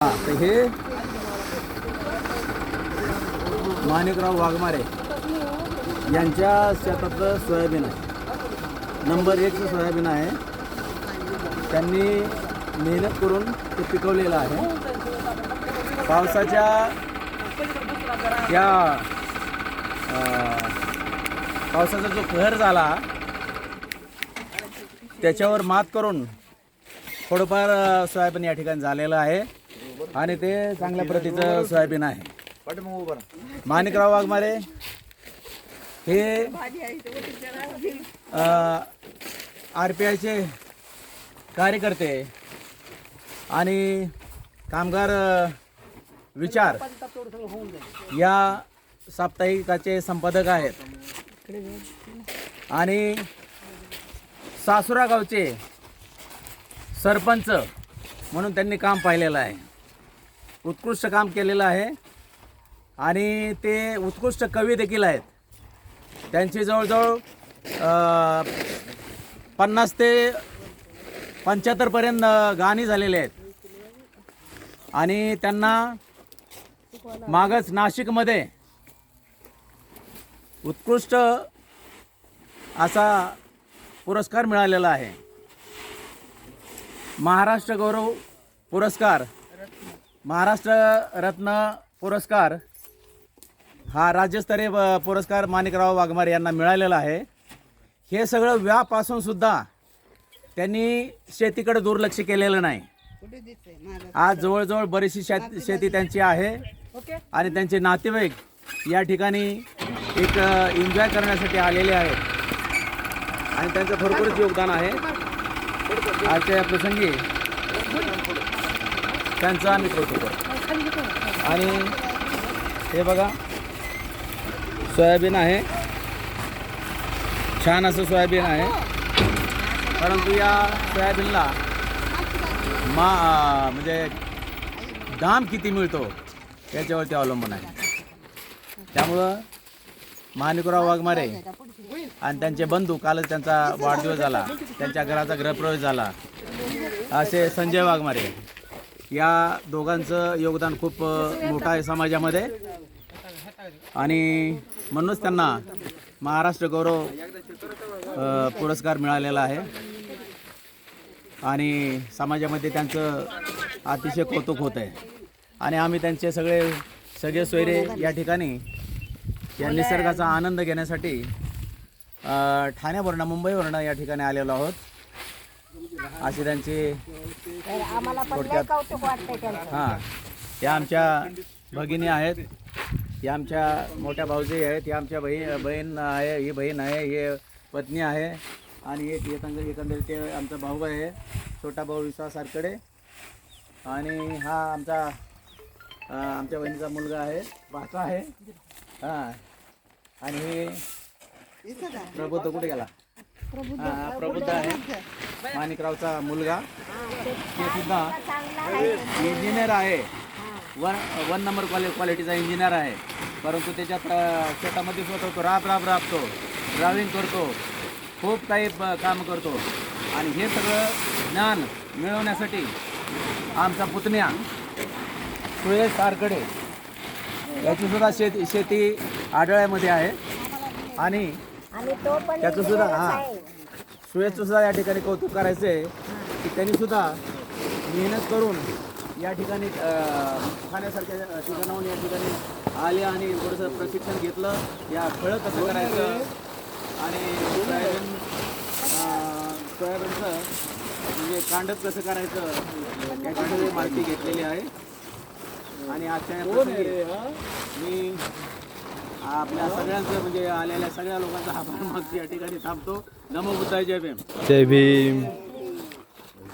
तर हे माणिकराव वाघमारे यांच्या शेतातलं सोयाबीन आहे. नंबर 1चं सोयाबीन आहे. त्यांनी मेहनत करून ते पिकवलेलं आहे. पावसाच्या या पावसाचा जो कहर झाला त्याच्यावर मात करून थोडंफार सोयाबीन या ठिकाणी झालेलं आहे आणि ते चांगल्या प्रतीचं सोयाबीन आहे. माणिकराव वाघमारे हे RPIचे कार्यकर्ते आणि कामगार विचार या साप्ताहिकाचे संपादक आहेत आणि सासुरा गावचे सरपंच म्हणून त्यांनी काम पाहिलेलं आहे. उत्कृष्ट काम केलेलं आहे आणि ते उत्कृष्ट कवी देखील आहेत. त्यांची जवळजवळ 50 ते 75 पर्यंत गाणी झालेली आहेत आणि त्यांना मागच नाशिकमध्ये उत्कृष्ट असा पुरस्कार मिळालेला आहे. महाराष्ट्र गौरव पुरस्कार, महाराष्ट्र रत्न पुरस्कार हा राज्यस्तरीय पुरस्कार माणिकराव वाघमारे यांना मिळालेला आहे. हे सगळं व्यापासून सुद्धा त्यांनी शेतीकडे दुर्लक्ष केलेलं नाही. आज जवळजवळ बरीचशी शेती त्यांची आहे आणि त्यांचे नातेवाईक या ठिकाणी एक एन्जॉय करण्यासाठी आलेले आहेत आणि त्यांचं भरपूरच योगदान आहे. आजच्या प्रसंगी त्यांचं आम्ही कौतुक करतो. आणि हे बघा सोयाबीन आहे, छान असं सोयाबीन आहे. परंतु या सोयाबीनला म्हणजे दाम किती मिळतो याच्यावरती अवलंबून आहे. त्यामुळं माणिकराव वाघमारे आणि त्यांचे बंधू, कालच त्यांचा वाढदिवस झाला, त्यांच्या घराचा गृहप्रवेश झाला, असे संजय वाघमारे या दोघांचं योगदान खूप मोठं आहे समाजामध्ये आणि म्हणूनच त्यांना महाराष्ट्र गौरव पुरस्कार मिळालेला आहे आणि समाजामध्ये त्यांचं अतिशय कौतुक होत आहे. आणि आम्ही त्यांचे सगळे सोयरे या ठिकाणी या निसर्गाचा आनंद घेण्यासाठी ठाण्यावरनं, मुंबईवरनं या ठिकाणी आलेलो आहोत. असे त्यांचे थोडक्यात हां, या आमच्या भगिनी आहेत, या आमच्या मोठ्या भाऊजी आहेत, या आमच्या बहीण आहे, ही बहीण आहे, हे पत्नी आहे आणि एक एकंदरीत ते आमचा भाऊ आहे, छोटा भाऊ विश्वास सारकडे. आणि हा आमच्या बहिणीचा मुलगा आहे, भाचा आहे. हां, आणि हे प्रबुद्ध कुठे गेला? हां, प्रबुद्ध आहे, माणिकरावचा मुलगा. ते सुद्धा इंजिनियर आहे, वन नंबर क्वालिटीचा इंजिनियर आहे. परंतु त्याच्यात शेतामध्ये स्वतः तो राबतो, ड्रायव्हिंग करतो, खूप काही काम करतो. आणि हे सगळं ज्ञान मिळवण्यासाठी आमचा पुतण्या सुयश सारकडे याचीसुद्धा शेती आढळ्यामध्ये आहे आणि त्याचं सुद्धा सुयशचं सुद्धा या ठिकाणी कौतुक करायचं आहे की त्यांनी सुद्धा मेहनत करून या ठिकाणी खाण्यासारख्या ठिकाणाहून या ठिकाणी आले आणि थोडंसं प्रशिक्षण घेतलं, या फळं कसं करायचं आणि सोयाबीनचं म्हणजे कांडप कसं करायचं याची माहिती घेतलेली आहे. आणि आजच्या मी आपल्या सगळ्यांचं म्हणजे आलेल्या सगळ्या लोकांचा आभार मागतो, या ठिकाणी थांबतो. नमो बुद्धाय, जय भीम. जय भीम.